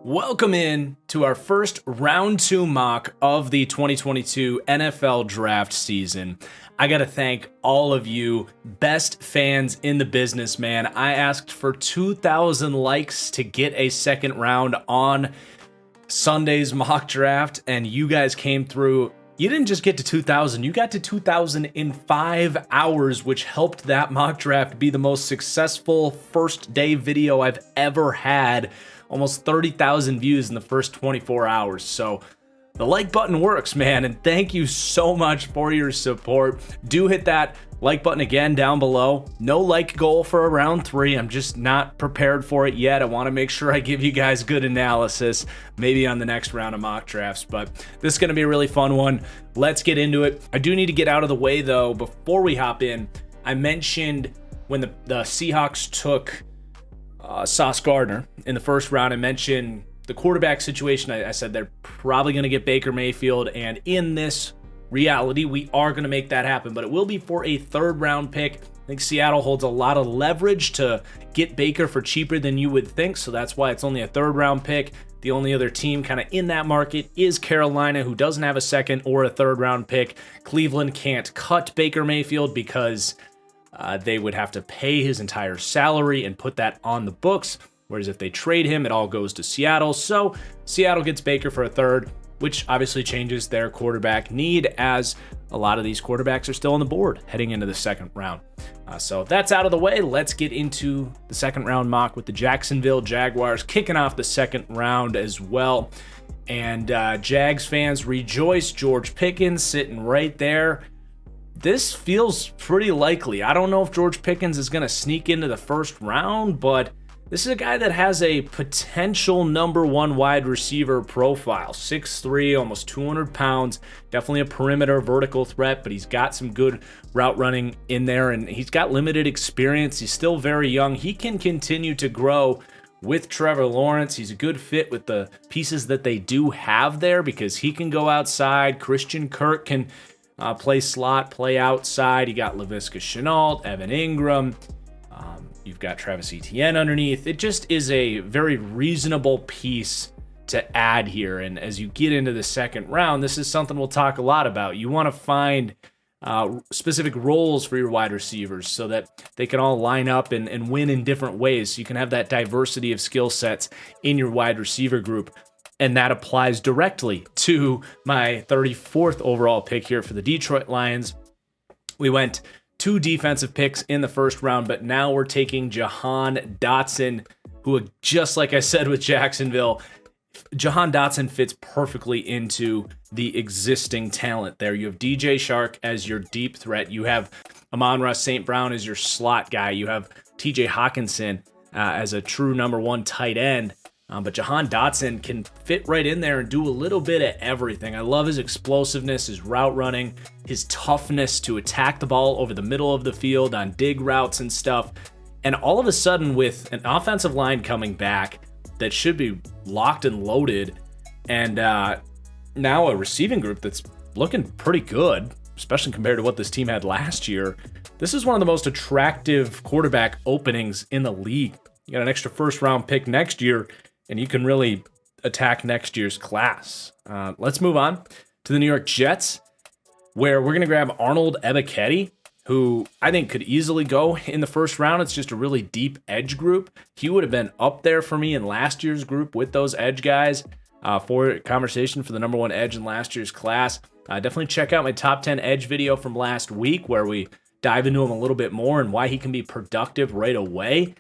Welcome in to our first round 2 mock of the 2022 NFL draft season. I got to thank all of you best fans in the business, man. I asked for 2,000 likes to get a second round on Sunday's mock draft, and you guys came through. You didn't just get to 2,000, you got to 2,000 in 5 hours, which helped that mock draft be the most successful first day video I've ever had. Almost 30,000 views in the first 24 hours. So the like button works, man. And thank you so much for your support. Do hit that like button again down below. No like goal for round 3. I'm just not prepared for it yet. I want to make sure I give you guys good analysis, maybe on the next round of mock drafts. But this is going to be a really fun one. Let's get into it. I do need to get out of the way, though, before we hop in. I mentioned when the Seahawks took Sauce Gardner in the first round. I mentioned the quarterback situation. I said they're probably going to get Baker Mayfield, and in this reality, we are going to make that happen, but it will be for a third round pick. I think Seattle holds a lot of leverage to get Baker for cheaper than you would think, so that's why it's only a third round pick. The only other team kind of in that market is Carolina, who doesn't have a second or a third round pick. Cleveland can't cut Baker Mayfield because they would have to pay his entire salary and put that on the books. Whereas if they trade him, it all goes to Seattle. So Seattle gets Baker for a third, which obviously changes their quarterback need, as a lot of these quarterbacks are still on the board heading into the second round. So that's out of the way. Let's get into the second round mock with the Jacksonville Jaguars kicking off the second round as well. And Jags fans rejoice. George Pickens sitting right there. This feels pretty likely. I don't know if George Pickens is going to sneak into the first round, but this is a guy that has a potential number 1 wide receiver profile. 6'3", almost 200 pounds. Definitely a perimeter vertical threat, but he's got some good route running in there, and he's got limited experience. He's still very young. He can continue to grow with Trevor Lawrence. He's a good fit with the pieces that they do have there because he can go outside. Christian Kirk can play slot, play outside. You got Laviska Shenault, Evan Ingram. You've got Travis Etienne underneath. It just is a very reasonable piece to add here. And as you get into the second round, this is something we'll talk a lot about. You want to find specific roles for your wide receivers so that they can all line up and win in different ways. So you can have that diversity of skill sets in your wide receiver group. And that applies directly to my 34th overall pick here for the Detroit Lions. We went 2 defensive picks in the first round, but now we're taking Jahan Dotson, who, just like I said with Jacksonville, Jahan Dotson fits perfectly into the existing talent there. You have DJ Chark as your deep threat. You have Amon-Ra St. Brown as your slot guy. You have TJ Hawkinson as a true number 1 tight end. But Jahan Dotson can fit right in there and do a little bit of everything. I love his explosiveness, his route running, his toughness to attack the ball over the middle of the field on dig routes and stuff. And all of a sudden, with an offensive line coming back that should be locked and loaded, and now a receiving group that's looking pretty good, especially compared to what this team had last year, this is one of the most attractive quarterback openings in the league. You got an extra first-round pick next year, and you can really attack next year's class. Let's move on to the New York Jets, where we're going to grab Arnold Ebiketie, who I think could easily go in the first round. It's just a really deep edge group. He would have been up there for me in last year's group with those edge guys for conversation for the number 1 edge in last year's class. Definitely check out my top 10 edge video from last week, where we dive into him a little bit more and why he can be productive right away.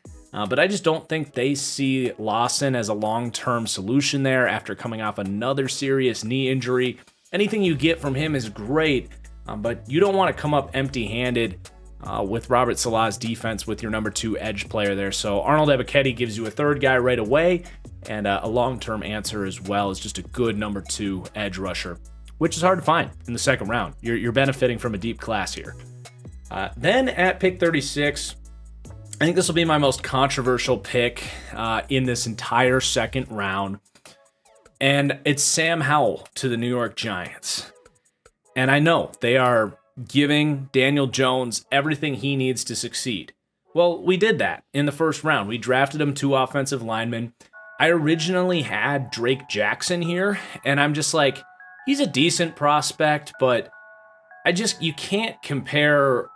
But I just don't think they see Lawson as a long-term solution there after coming off another serious knee injury. Anything you get from him is great, but you don't want to come up empty-handed with Robert Saleh's defense with your number 2 edge player there. So Arnold Ebiketie gives you a third guy right away, and a long-term answer as well is just a good number 2 edge rusher, which is hard to find in the second round. You're benefiting from a deep class here. Then at pick 36, I think this will be my most controversial pick in this entire second round. And it's Sam Howell to the New York Giants. And I know they are giving Daniel Jones everything he needs to succeed. Well, we did that in the first round. We drafted him 2 offensive linemen. I originally had Drake Jackson here, and I'm just like, he's a decent prospect, but you can't compare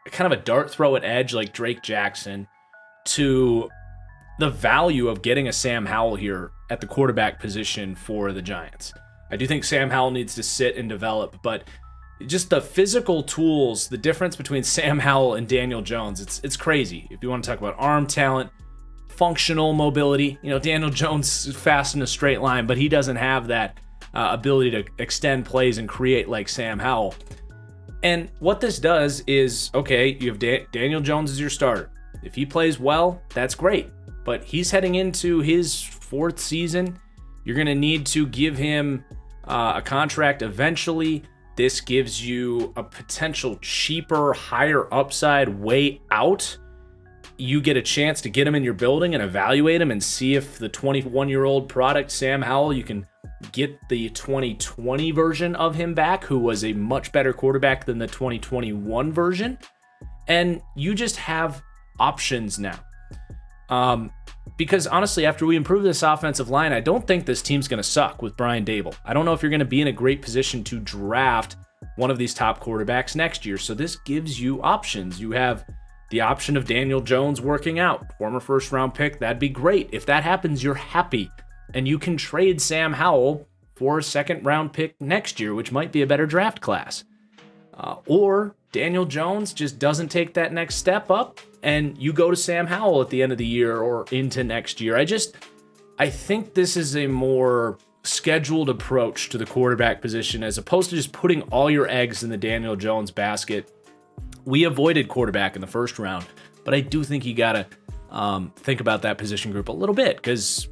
kind of a dart throw at edge like Drake Jackson to the value of getting a Sam Howell here at the quarterback position for the Giants. I do think Sam Howell needs to sit and develop, but just the physical tools, the difference between Sam Howell and Daniel Jones, it's crazy. If you want to talk about arm talent, functional mobility, Daniel Jones is fast in a straight line, but he doesn't have that ability to extend plays and create like Sam Howell. And what this does is, okay, you have Daniel Jones as your starter. If he plays well, that's great. But he's heading into his 4th season. You're going to need to give him a contract eventually. This gives you a potential cheaper, higher upside way out. You get a chance to get him in your building and evaluate him and see if the 21-year-old product, Sam Howell, you can get the 2020 version of him back, who was a much better quarterback than the 2021 version. And you just have options now. Because honestly, after we improve this offensive line, I don't think this team's going to suck with Brian Daboll. I don't know if you're going to be in a great position to draft one of these top quarterbacks next year. So this gives you options. You have the option of Daniel Jones working out, former 1st-round pick. That'd be great. If that happens, you're happy. And you can trade Sam Howell for a 2nd-round pick next year, which might be a better draft class. Or Daniel Jones just doesn't take that next step up, and you go to Sam Howell at the end of the year or into next year. I think this is a more scheduled approach to the quarterback position as opposed to just putting all your eggs in the Daniel Jones basket. We avoided quarterback in the 1st round, but I do think you got to think about that position group a little bit because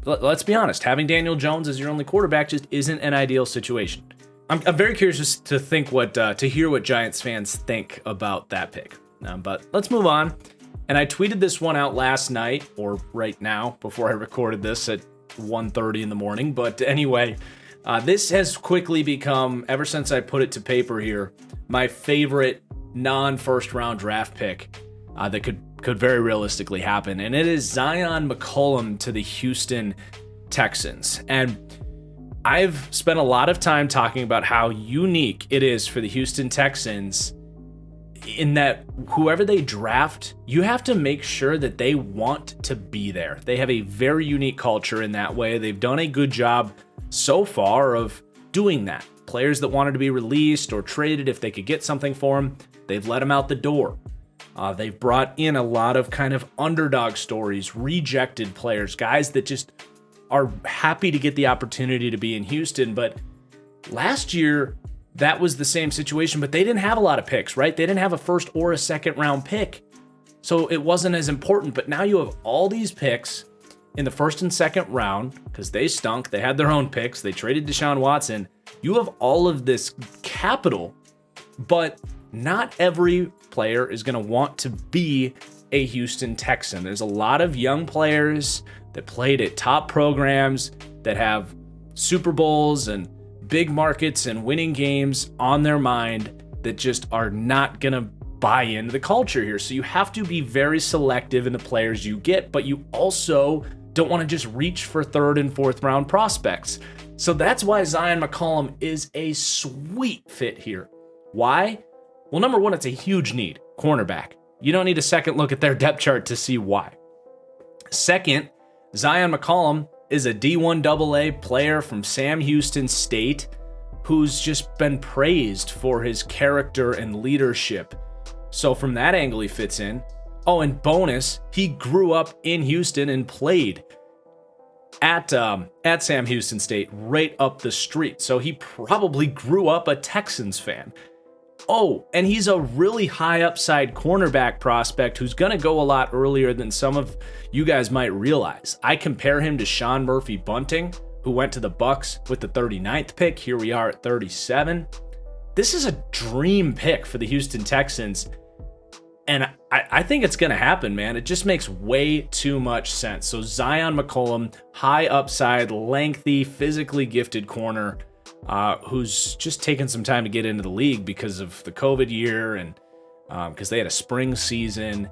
let's be honest, having Daniel Jones as your only quarterback just isn't an ideal situation. I'm very curious to hear what Giants fans think about that pick. But let's move on. And I tweeted this one out last night, or right now, before I recorded this at 1:30 in the morning. But anyway, this has quickly become, ever since I put it to paper here, my favorite non-first round draft pick that could very realistically happen. And it is Zion McCollum to the Houston Texans. And I've spent a lot of time talking about how unique it is for the Houston Texans in that whoever they draft, you have to make sure that they want to be there. They have a very unique culture in that way. They've done a good job so far of doing that. Players that wanted to be released or traded, if they could get something for them, they've let them out the door. They've brought in a lot of kind of underdog stories, rejected players, guys that just are happy to get the opportunity to be in Houston. But last year, that was the same situation, but they didn't have a lot of picks, right? They didn't have a 1st or a 2nd round pick. So it wasn't as important, but now you have all these picks in the 1st and 2nd round because they stunk. They had their own picks. They traded Deshaun Watson. You have all of this capital, but not every player is going to want to be a Houston Texan. There's a lot of young players that played at top programs that have Super Bowls and big markets and winning games on their mind that just are not going to buy into the culture here. So you have to be very selective in the players you get, but you also don't want to just reach for 3rd and 4th round prospects. So that's why Zion McCollum is a sweet fit here. Why? Well, number one, it's a huge need, cornerback. You don't need a second look at their depth chart to see why. Second, Zion McCollum is a D1 AA player from Sam Houston State who's just been praised for his character and leadership. So from that angle, he fits in. Oh, and bonus, he grew up in Houston and played at Sam Houston State right up the street. So he probably grew up a Texans fan. Oh, and he's a really high upside cornerback prospect who's going to go a lot earlier than some of you guys might realize. I compare him to Sean Murphy-Bunting, who went to the Bucs with the 39th pick. Here we are at 37. This is a dream pick for the Houston Texans. And I think it's going to happen, man. It just makes way too much sense. So Zion McCollum, high upside, lengthy, physically gifted corner, who's just taken some time to get into the league because of the COVID year and because they had a spring season.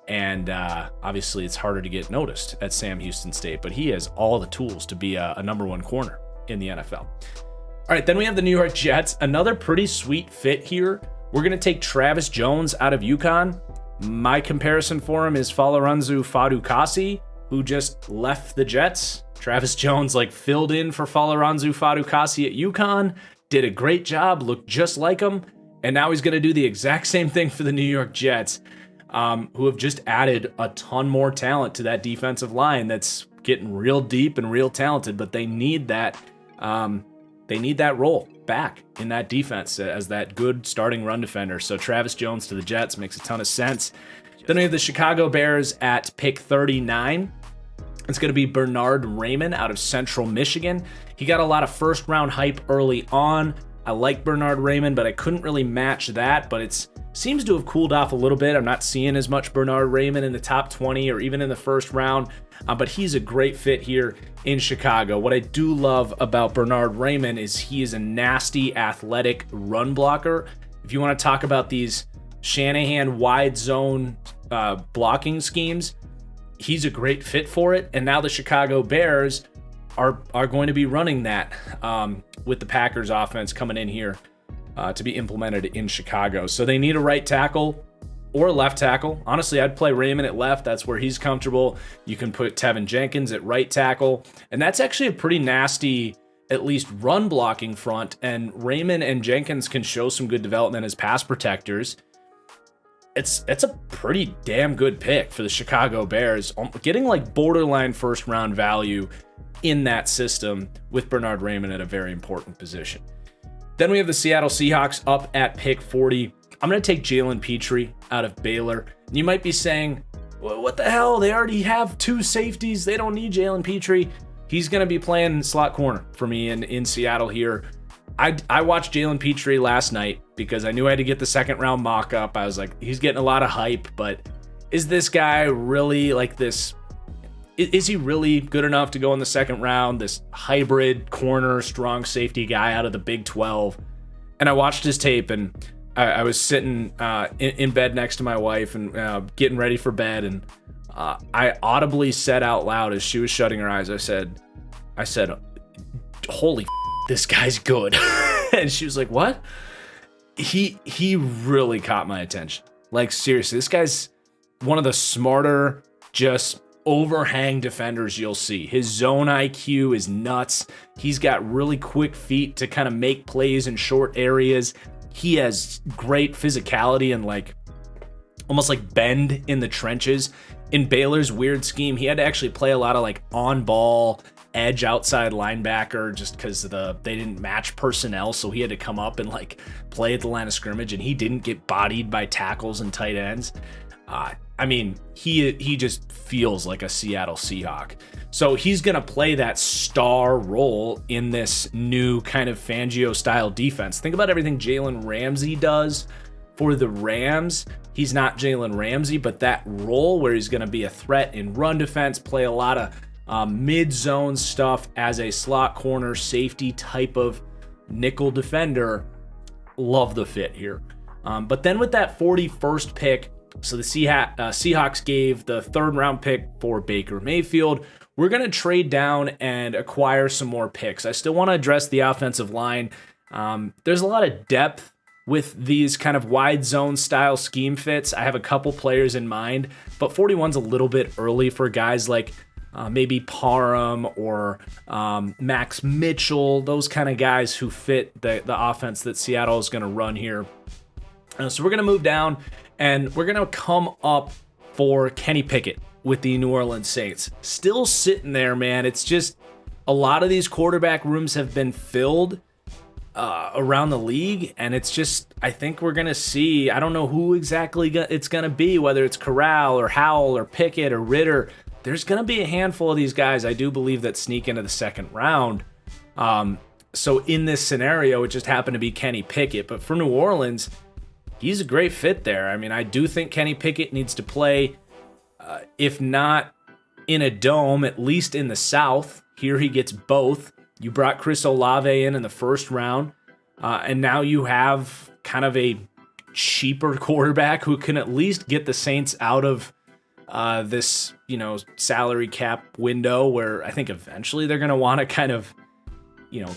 And obviously it's harder to get noticed at Sam Houston State, but he has all the tools to be a number one corner in the NFL. All right, then we have the New York Jets. Another pretty sweet fit here. We're going to take Travis Jones out of UConn. My comparison for him is Falaranzu Fadukasi, who just left the Jets. Travis Jones filled in for Falaranzu Fadukasi at UConn, did a great job, looked just like him, and now he's going to do the exact same thing for the New York Jets, who have just added a ton more talent to that defensive line that's getting real deep and real talented, but they need that role back in that defense as that good starting run defender. So Travis Jones to the Jets makes a ton of sense. Then we have the Chicago Bears at pick 39. It's going to be Bernard Raymond out of Central Michigan. He got a lot of first-round hype early on. I like Bernard Raymond, but I couldn't really match that, but it seems to have cooled off a little bit. I'm not seeing as much Bernard Raymond in the top 20 or even in the first round, but he's a great fit here in Chicago. What I do love about Bernard Raymond is he is a nasty, athletic run blocker. If you want to talk about these Shanahan wide zone blocking schemes, he's a great fit for it. And now the Chicago Bears are going to be running that with the Packers offense coming in here to be implemented in Chicago. So they need a right tackle or a left tackle. Honestly, I'd play Raymond at left. That's where he's comfortable. You can put Tevin Jenkins at right tackle. And that's actually a pretty nasty, at least run blocking front. And Raymond and Jenkins can show some good development as pass protectors. It's a pretty damn good pick for the Chicago Bears, getting borderline first round value in that system with Bernard Raymond at a very important position. Then we have the Seattle Seahawks up at pick 40. I'm going to take Jalen Petrie out of Baylor. And you might be saying, well, what the hell? They already have two safeties. They don't need Jalen Petrie. He's going to be playing slot corner for me in Seattle here. I watched Jalen Petrie last night because I knew I had to get the second round mock up. I was like, he's getting a lot of hype, but is this guy really this? Is he really good enough to go in the second round? This hybrid corner, strong safety guy out of the Big 12. And I watched his tape, and I was sitting in bed next to my wife and getting ready for bed, and I audibly said out loud as she was shutting her eyes, I said, holy this guy's good. And she was like, what? He really caught my attention. Seriously, this guy's one of the smarter, just overhang defenders you'll see. His zone IQ is nuts. He's got really quick feet to kind of make plays in short areas. He has great physicality and almost bend in the trenches. In Baylor's weird scheme, he had to actually play a lot of on ball edge outside linebacker just because they didn't match personnel, so he had to come up and play at the line of scrimmage, and he didn't get bodied by tackles and tight ends. He just feels like a Seattle Seahawk. So he's going to play that star role in this new kind of Fangio style defense. Think about everything Jalen Ramsey does for the Rams. He's not Jalen Ramsey, but that role where he's going to be a threat in run defense, play a lot of mid-zone stuff as a slot corner safety type of nickel defender. Love the fit here. But then with that 41st pick, so the Seahawks gave the third round pick for Baker Mayfield. We're going to trade down and acquire some more picks. I still want to address the offensive line. There's a lot of depth with these kind of wide zone style scheme fits. I have a couple players in mind, but 41's a little bit early for guys like maybe Parham or Max Mitchell, those kind of guys who fit the offense that Seattle is going to run here. So we're going to move down and we're going to come up for Kenny Pickett with the New Orleans Saints. Still sitting there, man. It's just a lot of these quarterback rooms have been filled around the league, and it's just, I think we're going to see, I don't know who exactly it's going to be, whether it's Corral or Howell or Pickett or Ritter. There's going to be a handful of these guys, I do believe, that sneak into the second round. So in this scenario, it just happened to be Kenny Pickett. But for New Orleans, he's a great fit there. I mean, I do think Kenny Pickett needs to play, if not in a dome, at least in the South. Here he gets both. You brought Chris Olave in the first round, and now you have kind of a cheaper quarterback who can at least get the Saints out of this, salary cap window where I think eventually they're going to want to kind of,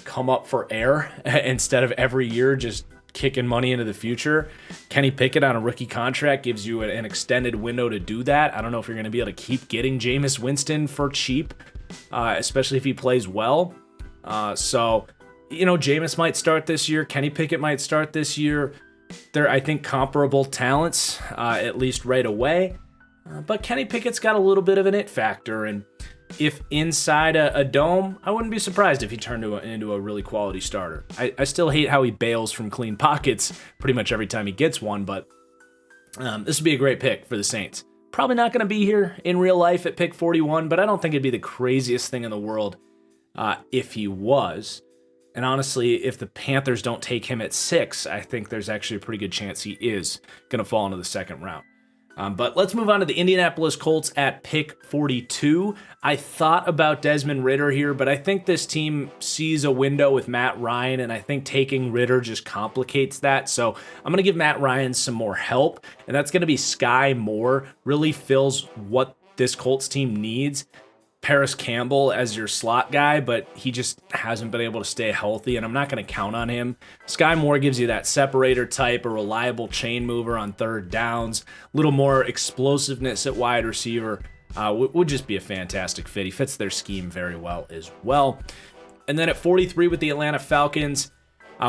come up for air instead of every year just kicking money into the future. Kenny Pickett on a rookie contract gives you an extended window to do that. I don't know if you're going to be able to keep getting Jameis Winston for cheap, especially if he plays well. So, Jameis might start this year. Kenny Pickett might start this year. They're, I think, comparable talents, at least right away. But Kenny Pickett's got a little bit of an it factor, and if inside a dome, I wouldn't be surprised if he turned into a really quality starter. I still hate how he bails from clean pockets pretty much every time he gets one, but this would be a great pick for the Saints. Probably not going to be here in real life at pick 41, but I don't think it'd be the craziest thing in the world if he was. And honestly, if the Panthers don't take him at 6, I think there's actually a pretty good chance he is going to fall into the second round. But let's move on to the Indianapolis Colts at pick 42. I thought about Desmond Ridder here, but I think this team sees a window with Matt Ryan, and I think taking Ridder just complicates that. So I'm going to give Matt Ryan some more help, and that's going to be Sky Moore. Really fills what this Colts team needs. Paris Campbell as your slot guy, but he just hasn't been able to stay healthy, and I'm not going to count on him. Sky Moore gives you that separator type, a reliable chain mover on third downs, a little more explosiveness at wide receiver. Would just be a fantastic fit. He fits their scheme very well as well. And then at 43 with the Atlanta Falcons,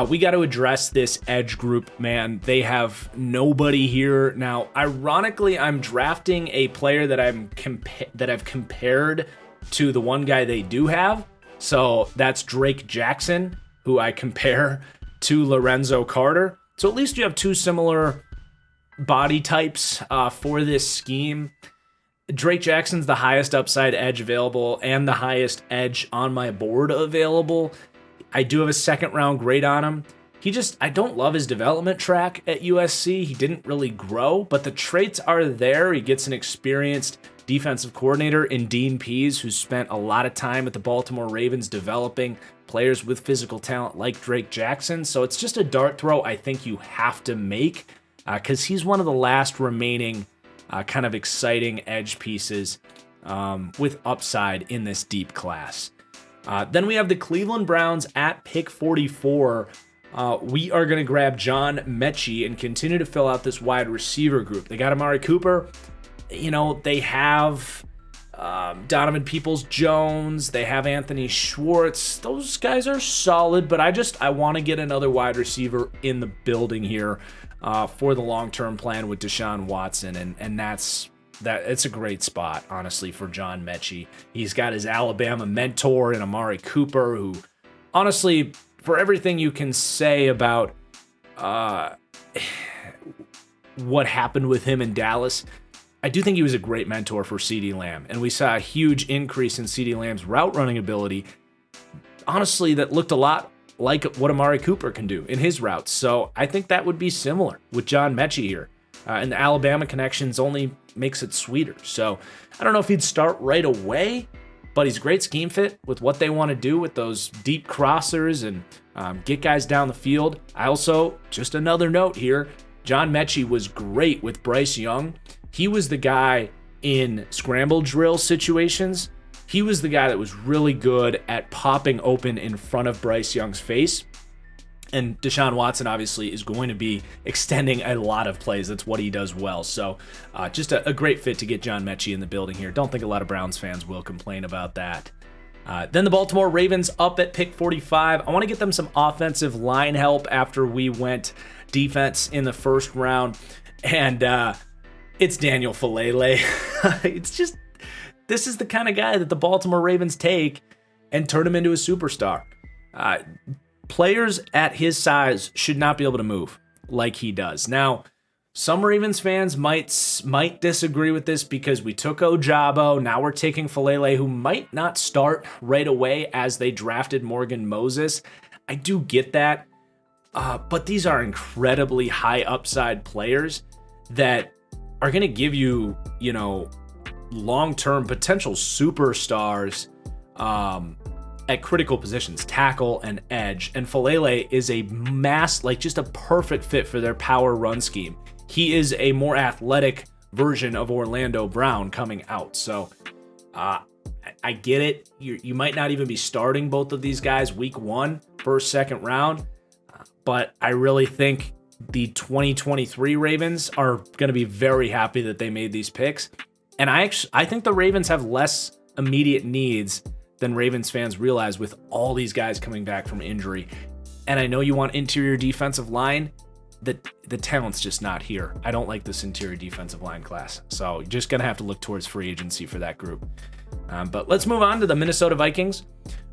we got to address this edge group, man. They have nobody here. Now, ironically, I'm drafting a player that I've compared to the one guy they do have. So that's Drake Jackson, who I compare to Lorenzo Carter. So at least you have two similar body types for this scheme. Drake Jackson's the highest upside edge available and the highest edge on my board available. I do have a second round grade on him. I don't love his development track at USC. He didn't really grow, but the traits are there. He gets an experienced defensive coordinator in Dean Pease, who's spent a lot of time at the Baltimore Ravens developing players with physical talent like Drake Jackson. So it's just a dart throw I think you have to make because he's one of the last remaining kind of exciting edge pieces with upside in this deep class. Then we have the Cleveland Browns at pick 44. We are going to grab John Mechie and continue to fill out this wide receiver group. They got Amari Cooper. They have Donovan Peoples-Jones. They have Anthony Schwartz. Those guys are solid, but I want to get another wide receiver in the building here for the long-term plan with Deshaun Watson, and that's it's a great spot, honestly, for John Mechie. He's got his Alabama mentor in Amari Cooper, who, honestly, for everything you can say about what happened with him in Dallas, I do think he was a great mentor for CeeDee Lamb, and we saw a huge increase in CeeDee Lamb's route running ability, honestly, that looked a lot like what Amari Cooper can do in his routes. So I think that would be similar with John Mechie here. And the Alabama connections only makes it sweeter. So I don't know if he'd start right away, but he's a great scheme fit with what they want to do with those deep crossers and get guys down the field. I also, just another note here, John Mechie was great with Bryce Young. He was the guy in scramble drill situations. He was the guy that was really good at popping open in front of Bryce Young's face. And Deshaun Watson obviously is going to be extending a lot of plays. That's what he does well. So just a great fit to get John Mechie in the building here. Don't think a lot of Browns fans will complain about that. Then the Baltimore Ravens up at pick 45. I want to get them some offensive line help after we went defense in the first round. And it's Daniel Falele. This is the kind of guy that the Baltimore Ravens take and turn him into a superstar. Players at his size should not be able to move like he does. Now, some Ravens fans might disagree with this because we took Ojabo. Now we're taking Falele, who might not start right away as they drafted Morgan Moses. I do get that, but these are incredibly high upside players that are going to give you, long-term potential superstars at critical positions, tackle and edge. And Falele is a just a perfect fit for their power run scheme. He is a more athletic version of Orlando Brown coming out. So I get it. You might not even be starting both of these guys week 1, first, second round. But I really think the 2023 Ravens are going to be very happy that they made these picks. And I think the Ravens have less immediate needs than Ravens fans realize with all these guys coming back from injury. And I know you want interior defensive line. The talent's just not here. I don't like this interior defensive line class. So you're just going to have to look towards free agency for that group. But let's move on to the Minnesota Vikings.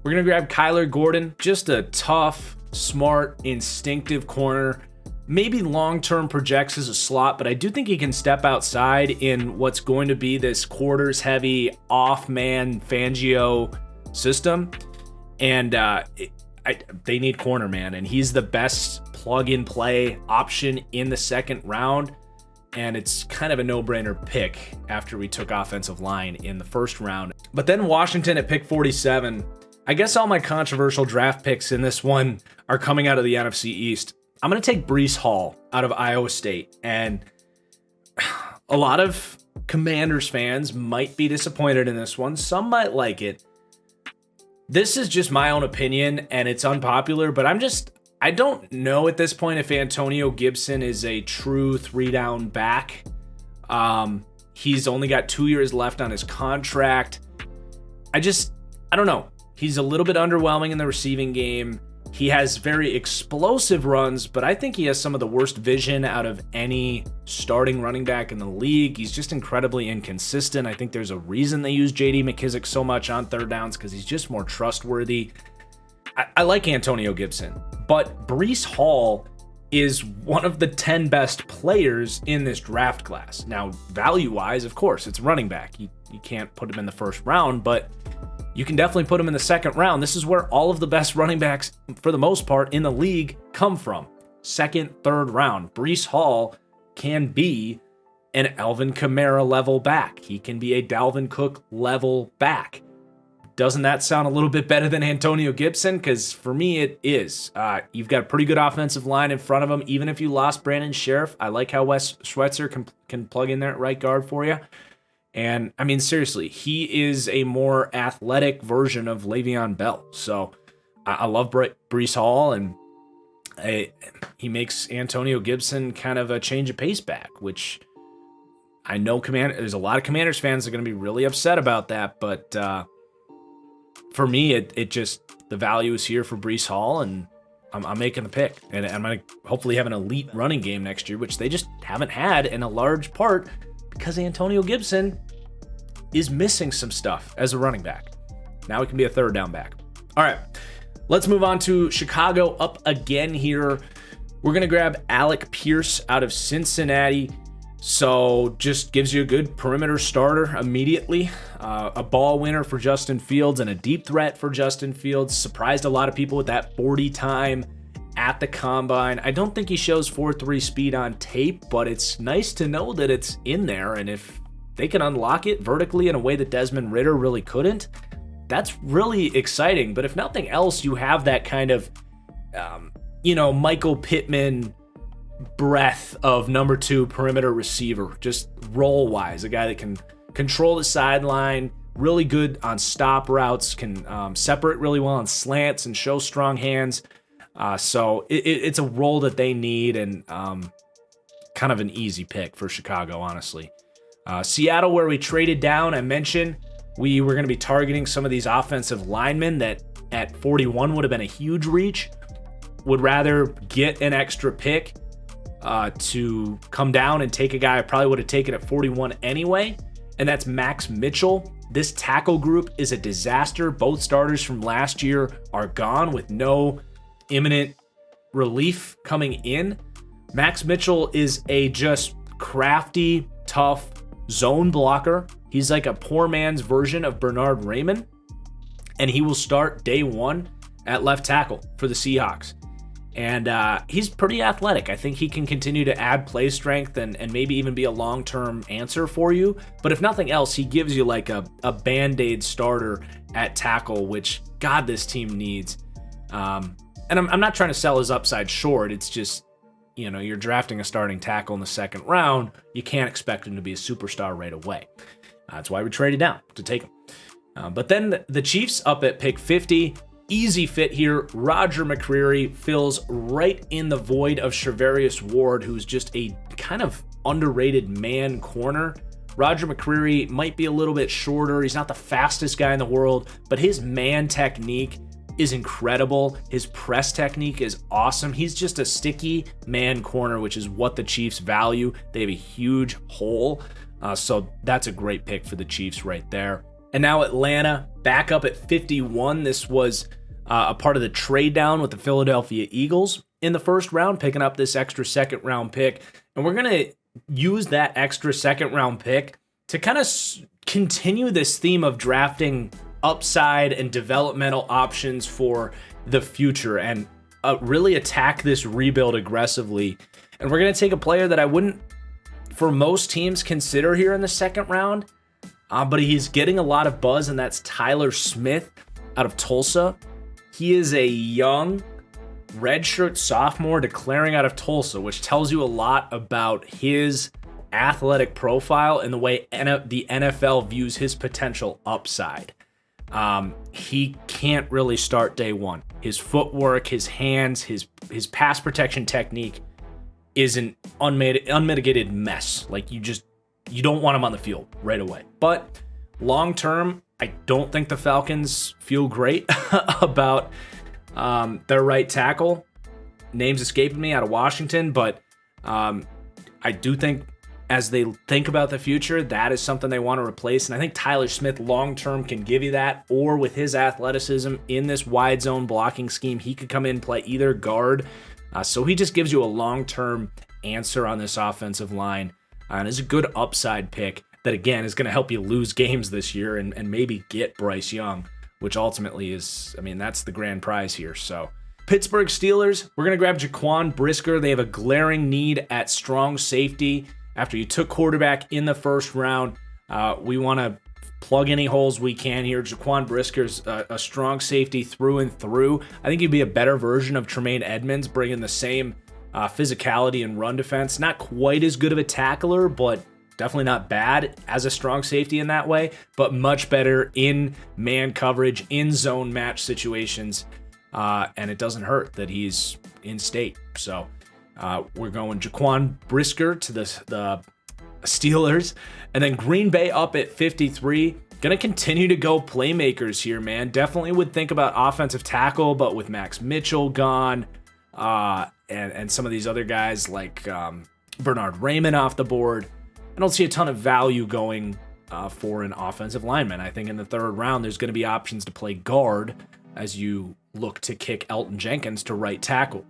We're going to grab Kyler Gordon, just a tough, smart, instinctive corner. Maybe long-term projects as a slot, but I do think he can step outside in what's going to be this quarters-heavy, off-man Fangio system. And they need corner, man, and he's the best plug-and-play option in the second round. And it's kind of a no-brainer pick after we took offensive line in the first round. But then Washington at pick 47. I guess all my controversial draft picks in this one are coming out of the NFC East. I'm going to take Breece Hall out of Iowa State. And a lot of Commanders fans might be disappointed in this one. Some might like it. This is just my own opinion, and it's unpopular, but I don't know at this point if Antonio Gibson is a true 3-down back. He's only got 2 years left on his contract. I don't know. He's a little bit underwhelming in the receiving game. He has very explosive runs, but I think he has some of the worst vision out of any starting running back in the league. He's just incredibly inconsistent. I think there's a reason they use J.D. McKissic so much on third downs because he's just more trustworthy. I like Antonio Gibson, but Breece Hall is one of the 10 best players in this draft class. Now, value-wise, of course, it's running back. You can't put him in the first round, but you can definitely put him in the second round. This is where all of the best running backs, for the most part, in the league come from. Second, third round. Breece Hall can be an Alvin Kamara level back. He can be a Dalvin Cook level back. Doesn't that sound a little bit better than Antonio Gibson? Because for me, it is. You've got a pretty good offensive line in front of him. Even if you lost Brandon Sheriff, I like how Wes Schweitzer can plug in there at right guard for you. And, I mean, seriously, he is a more athletic version of Le'Veon Bell. So I love Breece Hall, and he makes Antonio Gibson kind of a change of pace back, which I know there's a lot of Commanders fans that are going to be really upset about that. But for me, it just, the value is here for Breece Hall, and I'm making the pick. And I'm going to hopefully have an elite running game next year, which they just haven't had in a large part because Antonio Gibson is missing some stuff as a running back. Now he can be a third down back. All right, let's move on to Chicago up again here. We're going to grab Alec Pierce out of Cincinnati. So just gives you a good perimeter starter immediately. A ball winner for Justin Fields and a deep threat for Justin Fields. Surprised a lot of people with that 40 time at the combine. I don't think he shows 4.3 speed on tape, but it's nice to know that it's in there. And if they can unlock it vertically in a way that Desmond Ridder really couldn't, that's really exciting. But if nothing else, you have that kind of, Michael Pittman breadth of number 2 perimeter receiver, just role-wise, a guy that can control the sideline, really good on stop routes, can separate really well on slants and show strong hands. So it's a role that they need, and kind of an easy pick for Chicago, honestly. Seattle, where we traded down, I mentioned we were going to be targeting some of these offensive linemen that at 41 would have been a huge reach. Would rather get an extra pick to come down and take a guy I probably would have taken at 41 anyway, and that's Max Mitchell. This tackle group is a disaster. Both starters from last year are gone with no imminent relief coming in. Max Mitchell is a just crafty, tough zone blocker. He's like a poor man's version of Bernard Raymond, and he will start day one at left tackle for the Seahawks. And he's pretty athletic. I think he can continue to add play strength and maybe even be a long-term answer for you. But if nothing else, he gives you like a Band-Aid starter at tackle, which, God, this team needs. And I'm not trying to sell his upside short. It's just, you're drafting a starting tackle in the second round. You can't expect him to be a superstar right away. That's why we traded down to take him. But then the Chiefs up at pick 50. Easy fit here. Roger McCreary fills right in the void of Charvarius Ward, who's just a kind of underrated man corner. Roger McCreary might be a little bit shorter. He's not the fastest guy in the world, but his man technique is incredible. His press technique is awesome. He's just a sticky man corner, which is what the Chiefs value. They have a huge hole. So that's a great pick for the Chiefs right there. And now Atlanta back up at 51. This was a part of the trade down with the Philadelphia Eagles in the first round, picking up this extra second round pick. And we're going to use that extra second round pick to kind of continue this theme of drafting upside and developmental options for the future and really attack this rebuild aggressively. And we're going to take a player that I wouldn't, for most teams, consider here in the second round, but he's getting a lot of buzz, and that's Tyler Smith out of Tulsa. He is a young redshirt sophomore declaring out of Tulsa, which tells you a lot about his athletic profile and the way the NFL views his potential upside. He can't really start day one. His footwork, his hands, his pass protection technique is an unmitigated mess. Like you don't want him on the field right away. But long term, I don't think the Falcons feel great about their right tackle. Name's escaping me out of Washington, but I do think as they think about the future, that is something they want to replace. And I think Tyler Smith long-term can give you that, or with his athleticism in this wide zone blocking scheme, he could come in and play either guard. So he just gives you a long-term answer on this offensive line and is a good upside pick that, again, is going to help you lose games this year and maybe get Bryce Young, which ultimately is, that's the grand prize here. So Pittsburgh Steelers, we're going to grab Jaquan Brisker. They have a glaring need at strong safety. After you took quarterback in the first round, we want to plug any holes we can here. Jaquan Brisker's a strong safety through and through. I think he'd be a better version of Tremaine Edmonds, bringing the same physicality and run defense. Not quite as good of a tackler, but definitely not bad as a strong safety in that way, but much better in man coverage, in zone match situations. And it doesn't hurt that he's in state. So we're going Jaquan Brisker to the Steelers. And then Green Bay up at 53. Going to continue to go playmakers here, man. Definitely would think about offensive tackle, but with Max Mitchell gone and some of these other guys like Bernard Raymond off the board, I don't see a ton of value going for an offensive lineman. I think in the third round, there's going to be options to play guard as you look to kick Elton Jenkins to right tackle.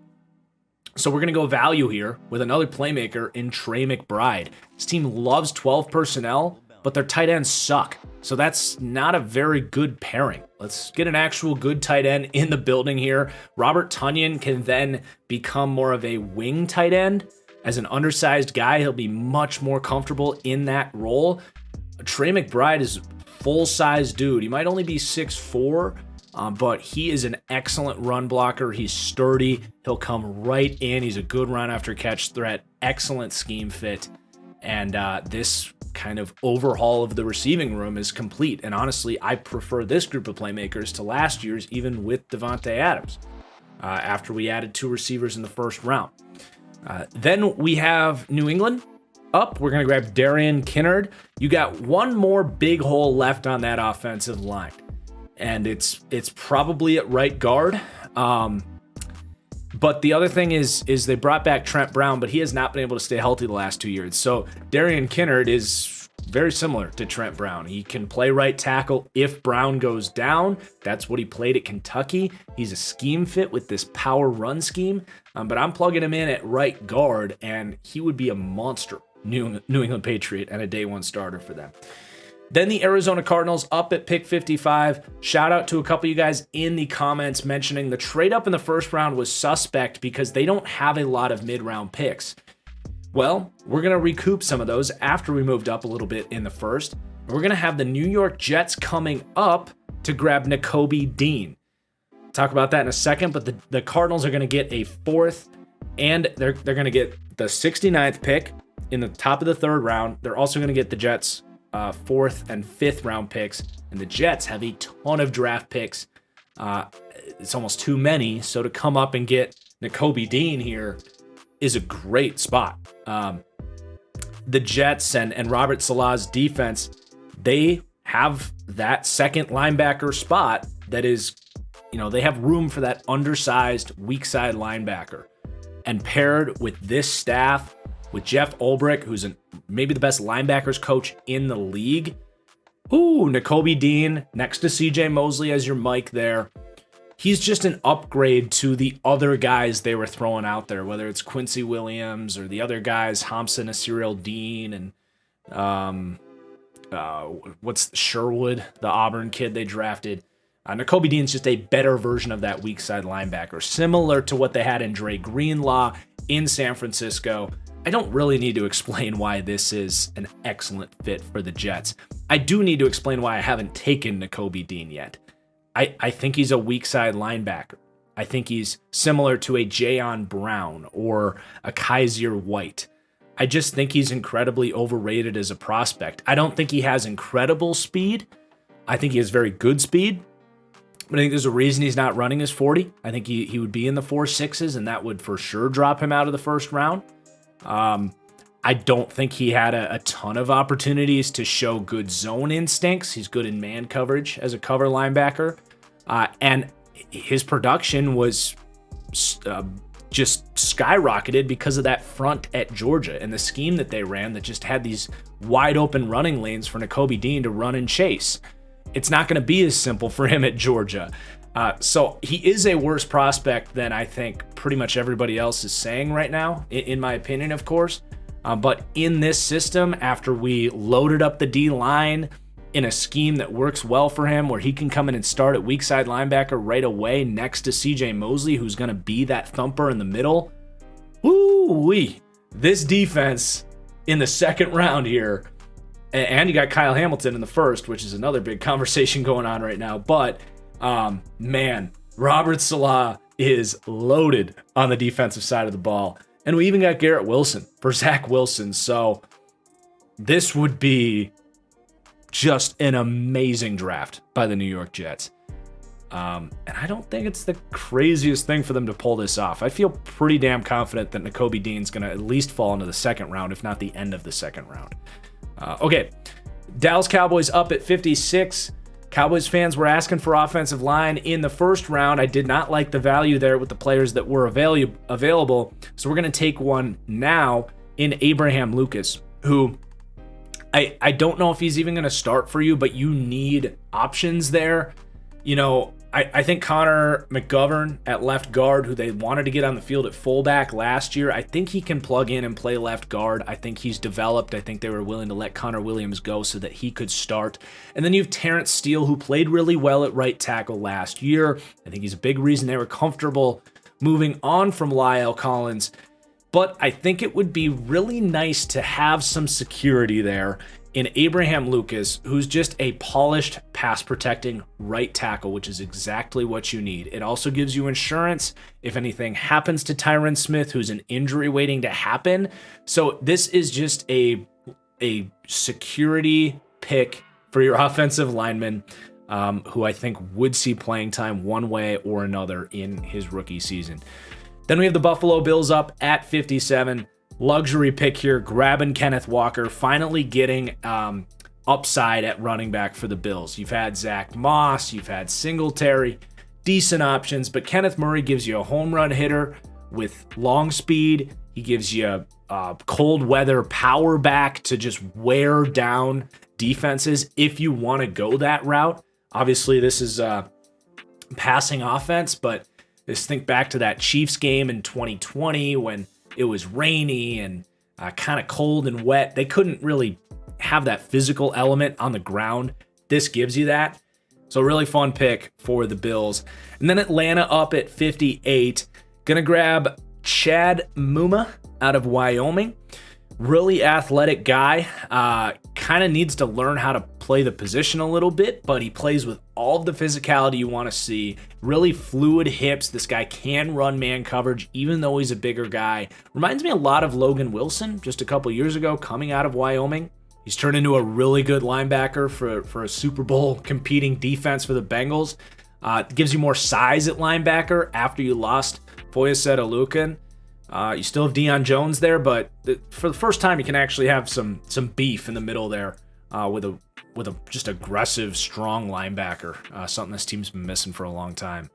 So we're going to go value here with another playmaker in Trey McBride. This team loves 12 personnel, but their tight ends suck. So that's not a very good pairing. Let's get an actual good tight end in the building here. Robert Tonyan can then become more of a wing tight end. As an undersized guy, he'll be much more comfortable in that role. Trey McBride is a full-size dude. He might only be 6'4", but he is an excellent run blocker. He's sturdy. He'll come right in. He's a good run after catch threat. Excellent scheme fit. And this kind of overhaul of the receiving room is complete. And honestly, I prefer this group of playmakers to last year's, even with Devontae Adams, after we added 2 receivers in the first round. Then we have New England up. We're going to grab Darian Kinnard. You got one more big hole left on that offensive line, and it's probably at right guard. But the other thing is they brought back Trent Brown, but he has not been able to stay healthy the last 2 years. So Darian Kinnard is very similar to Trent Brown. He can play right tackle if Brown goes down. That's what he played at Kentucky. He's a scheme fit with this power run scheme, but I'm plugging him in at right guard, and he would be a monster New England Patriot and a day one starter for them. Then the Arizona Cardinals up at pick 55. Shout out to a couple of you guys in the comments mentioning the trade up in the first round was suspect because they don't have a lot of mid-round picks. Well, we're going to recoup some of those after we moved up a little bit in the first. We're going to have the New York Jets coming up to grab Nakobe Dean. Talk about that in a second, but the Cardinals are going to get a 4th And they're going to get the 69th pick in the top of the third round. They're also going to get the Jets' fourth and fifth round picks. And the Jets have a ton of draft picks. It's almost too many. So to come up and get Nakobe Dean here is a great spot. The Jets and Robert Saleh's defense, they have that second linebacker spot that is, they have room for that undersized, weak side linebacker. And paired with this staff, with Jeff Ulbrich, who's maybe the best linebackers coach in the league. Nakobe Dean next to CJ Mosley as your Mike there. He's just an upgrade to the other guys they were throwing out there, whether it's Quincy Williams or the other guys, Thompson, Asiriel Dean, and what's Sherwood, the Auburn kid they drafted. Nakobe Dean's just a better version of that weak side linebacker, similar to what they had in Dre Greenlaw in San Francisco. I don't really need to explain why this is an excellent fit for the Jets. I do need to explain why I haven't taken Nakobe Dean yet. I think he's a weak side linebacker. I think he's similar to a Jayon Brown or a Kaiser White. I just think he's incredibly overrated as a prospect. I don't think he has incredible speed. I think he has very good speed. But I think there's a reason he's not running his 40. I think he would be in the 4.6s, and that would for sure drop him out of the first round. I don't think he had a ton of opportunities to show good zone instincts. He's good in man coverage as a cover linebacker. And his production was just skyrocketed because of that front at Georgia and the scheme that they ran that just had these wide open running lanes for Nakobe Dean to run and chase. It's not going to be as simple for him at Georgia. So he is a worse prospect than I think pretty much everybody else is saying right now, in my opinion, of course. But in this system, after we loaded up the D-line in a scheme that works well for him, where he can come in and start at weak side linebacker right away next to CJ Mosley, who's going to be that thumper in the middle. Woo-wee. This defense in the second round here, and you got Kyle Hamilton in the first, which is another big conversation going on right now. But, man, Robert Saleh is loaded on the defensive side of the ball. And we even got Garrett Wilson for Zach Wilson. So this would be just an amazing draft by the New York Jets. And I don't think it's the craziest thing for them to pull this off. I feel pretty damn confident that Nakobe Dean's going to at least fall into the second round, if not the end of the second round. Okay, Dallas Cowboys up at 56. Cowboys fans were asking for offensive line in the first round. I did not like the value there with the players that were available. So we're going to take one now in Abraham Lucas, who I don't know if he's even going to start for you, but you need options there. I think Connor McGovern at left guard, who they wanted to get on the field at fullback last year, I think he can plug in and play left guard. I think he's developed. I think they were willing to let Connor Williams go so that he could start. And then you have Terrence Steele, who played really well at right tackle last year. I think he's a big reason they were comfortable moving on from Lyle Collins. But I think it would be really nice to have some security there in Abraham Lucas, who's just a polished pass-protecting right tackle, which is exactly what you need. It also gives you insurance if anything happens to Tyron Smith, who's an injury waiting to happen. So this is just a security pick for your offensive lineman, who I think would see playing time one way or another in his rookie season. Then we have the Buffalo Bills up at 57. Luxury pick here, grabbing Kenneth Walker, finally getting upside at running back for the Bills. You've had Zach Moss, you've had Singletary, decent options, but Kenneth Murray gives you a home run hitter with long speed. He gives you a cold weather power back to just wear down defenses if you want to go that route. Obviously, this is passing offense, but just think back to that Chiefs game in 2020 when it was rainy and kind of cold and wet. They couldn't really have that physical element on the ground. This gives you that. So really fun pick for the Bills. And then Atlanta up at 58. Gonna grab Chad Muma out of Wyoming. Really athletic guy. Kind of needs to learn how to play the position a little bit, but he plays with all of the physicality you want to see. Really fluid hips. This guy can run man coverage, even though he's a bigger guy. Reminds me a lot of Logan Wilson just a couple years ago coming out of Wyoming. He's turned into a really good linebacker for a Super Bowl competing defense for the Bengals. Gives you more size at linebacker after you lost Foyesett Alukin. You still have Deion Jones there, but for the first time, you can actually have some beef in the middle there with a just aggressive, strong linebacker. Something this team's been missing for a long time.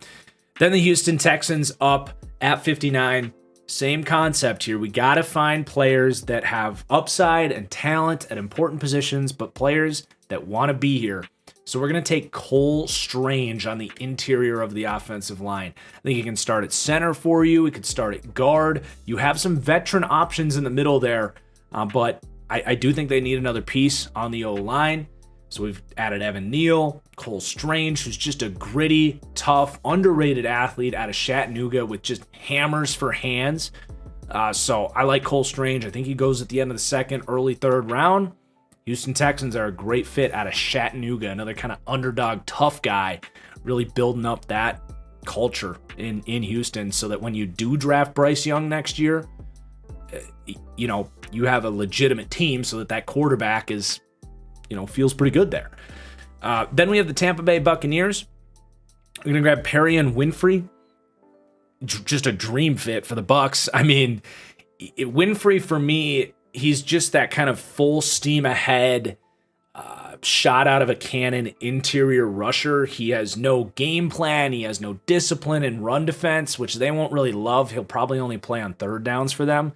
Then the Houston Texans up at 59. Same concept here. We got to find players that have upside and talent at important positions, but players that want to be here. So we're going to take Cole Strange on the interior of the offensive line. I think he can start at center for you. He could start at guard. You have some veteran options in the middle there, but I do think they need another piece on the O-line. So we've added Evan Neal, Cole Strange, who's just a gritty, tough, underrated athlete out of Chattanooga with just hammers for hands. So I like Cole Strange. I think he goes at the end of the second, early third round. Houston Texans are a great fit out of Chattanooga, another kind of underdog, tough guy, really building up that culture in Houston so that when you do draft Bryce Young next year, you have a legitimate team so that quarterback is, feels pretty good there. Then we have the Tampa Bay Buccaneers. We're going to grab Perrion Winfrey. Just a dream fit for the Bucs. I mean, Winfrey for me, he's just that kind of full steam ahead, shot out of a cannon interior rusher. He has no game plan. He has no discipline in run defense, which they won't really love. He'll probably only play on third downs for them.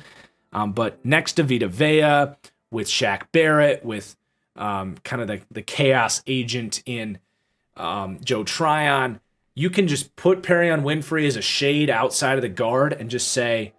But next to Vita Vea, with Shaq Barrett, with kind of the chaos agent in Joe Tryon, you can just put Perrion Winfrey as a shade outside of the guard and just say,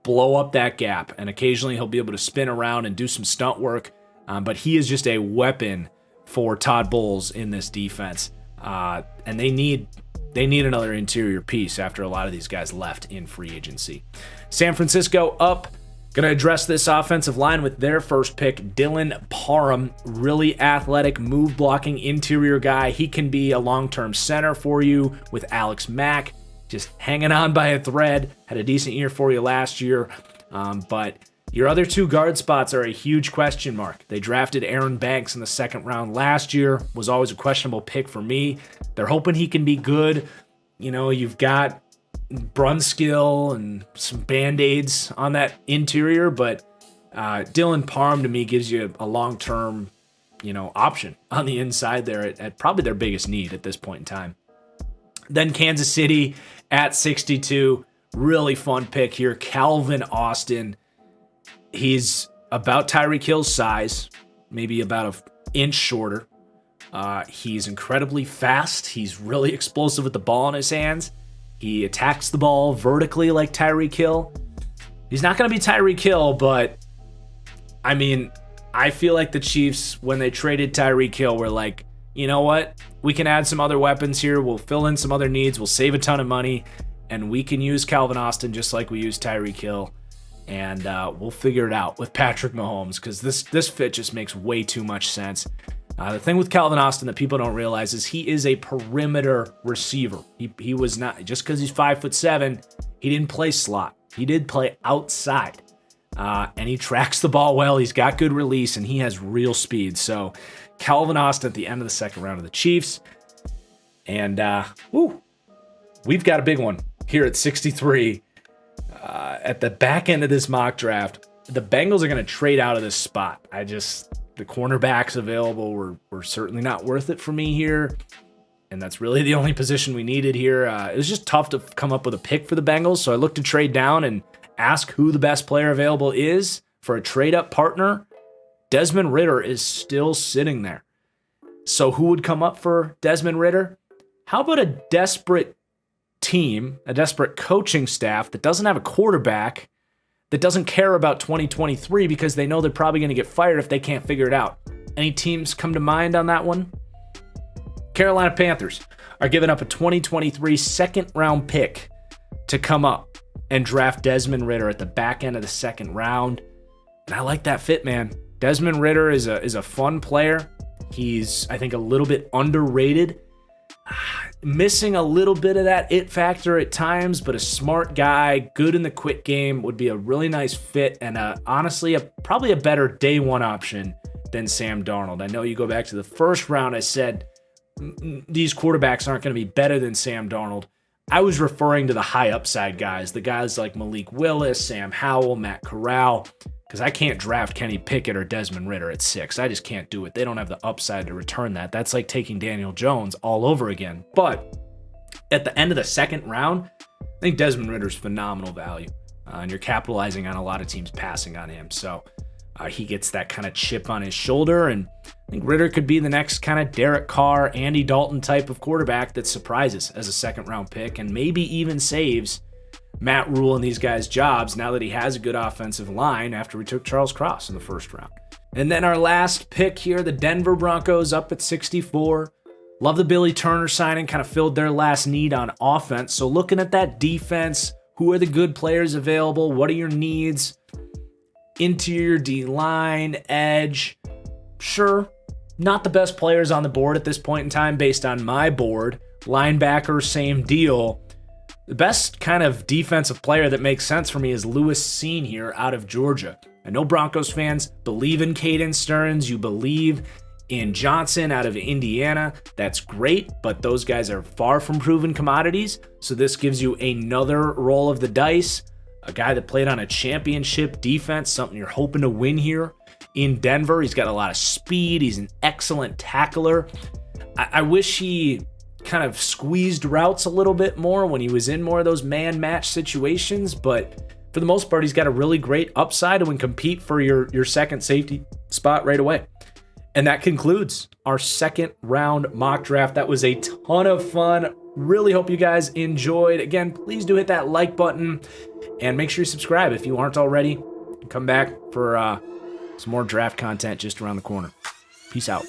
blow up that gap. And occasionally he'll be able to spin around and do some stunt work. But he is just a weapon for Todd Bowles in this defense. And they need another interior piece after a lot of these guys left in free agency. San Francisco up. Going to address this offensive line with their first pick, Dylan Parham. Really athletic, move-blocking interior guy. He can be a long-term center for you with Alex Mack. Just hanging on by a thread. Had a decent year for you last year. But your other two guard spots are a huge question mark. They drafted Aaron Banks in the second round last year. Was always a questionable pick for me. They're hoping he can be good. You've got Brunskill and some Band-Aids on that interior, but Dylan Parham to me gives you a long-term, option on the inside there at probably their biggest need at this point in time. Then Kansas City at 62, really fun pick here. Calvin Austin. He's about Tyreek Hill's size, maybe about an inch shorter. He's incredibly fast. He's really explosive with the ball in his hands. He attacks the ball vertically like Tyreek Hill. He's not going to be Tyreek Hill, but I feel like the Chiefs, when they traded Tyreek Hill, were like, you know what? We can add some other weapons here. We'll fill in some other needs. We'll save a ton of money, and we can use Calvin Austin just like we used Tyreek Hill, and we'll figure it out with Patrick Mahomes because this fit just makes way too much sense. The thing with Calvin Austin that people don't realize is he is a perimeter receiver. He was not, just because he's 5'7", he didn't play slot. He did play outside. And he tracks the ball well. He's got good release, and he has real speed. So Calvin Austin at the end of the second round of the Chiefs. And we've got a big one here at 63. At the back end of this mock draft, the Bengals are going to trade out of this spot. The cornerbacks available were certainly not worth it for me here. And that's really the only position we needed here. It was just tough to come up with a pick for the Bengals. So I looked to trade down and ask who the best player available is for a trade-up partner. Desmond Ridder is still sitting there. So who would come up for Desmond Ridder? How about a desperate team, a desperate coaching staff that doesn't have a quarterback, that doesn't care about 2023 because they know they're probably going to get fired if they can't figure it out? Any teams come to mind on that one? Carolina Panthers are giving up a 2023 second-round pick to come up and draft Desmond Ridder at the back end of the second round. And I like that fit, man. Desmond Ridder is a fun player. He's, I think, a little bit underrated. Missing a little bit of that it factor at times, but a smart guy, good in the quick game, would be a really nice fit, and honestly, probably a better day one option than Sam Darnold. I know you go back to the first round, I said these quarterbacks aren't going to be better than Sam Darnold. I was referring to the high upside guys, the guys like Malik Willis, Sam Howell, Matt Corral, because I can't draft Kenny Pickett or Desmond Ridder at 6. I just can't do it. They don't have the upside to return that. That's like taking Daniel Jones all over again. But at the end of the second round, I think Desmond Ridder's phenomenal value, and you're capitalizing on a lot of teams passing on him. So he gets that kind of chip on his shoulder, and I think Ridder could be the next kind of Derek Carr, Andy Dalton type of quarterback that surprises as a second-round pick and maybe even saves Matt Rule and these guys' jobs now that he has a good offensive line after we took Charles Cross in the first round. And then our last pick here, the Denver Broncos up at 64. Love the Billy Turner signing, kind of filled their last need on offense. So looking at that defense, who are the good players available? What are your needs? Interior D-line, edge. Sure, not the best players on the board at this point in time based on my board. Linebacker, same deal. The best kind of defensive player that makes sense for me is Lewis Seen here out of Georgia. I know Broncos fans believe in Caden Stearns. You believe in Johnson out of Indiana. That's great, but those guys are far from proven commodities. So this gives you another roll of the dice. A guy that played on a championship defense, something you're hoping to win here in Denver. He's got a lot of speed. He's an excellent tackler. I wish he kind of squeezed routes a little bit more when he was in more of those man match situations, but for the most part, he's got a really great upside and would compete for your second safety spot right away. And that concludes our second round mock draft. That was a ton of fun. Really hope you guys enjoyed. Again, please do hit that like button and make sure you subscribe if you aren't already. Come back for some more draft content just around the corner. Peace out.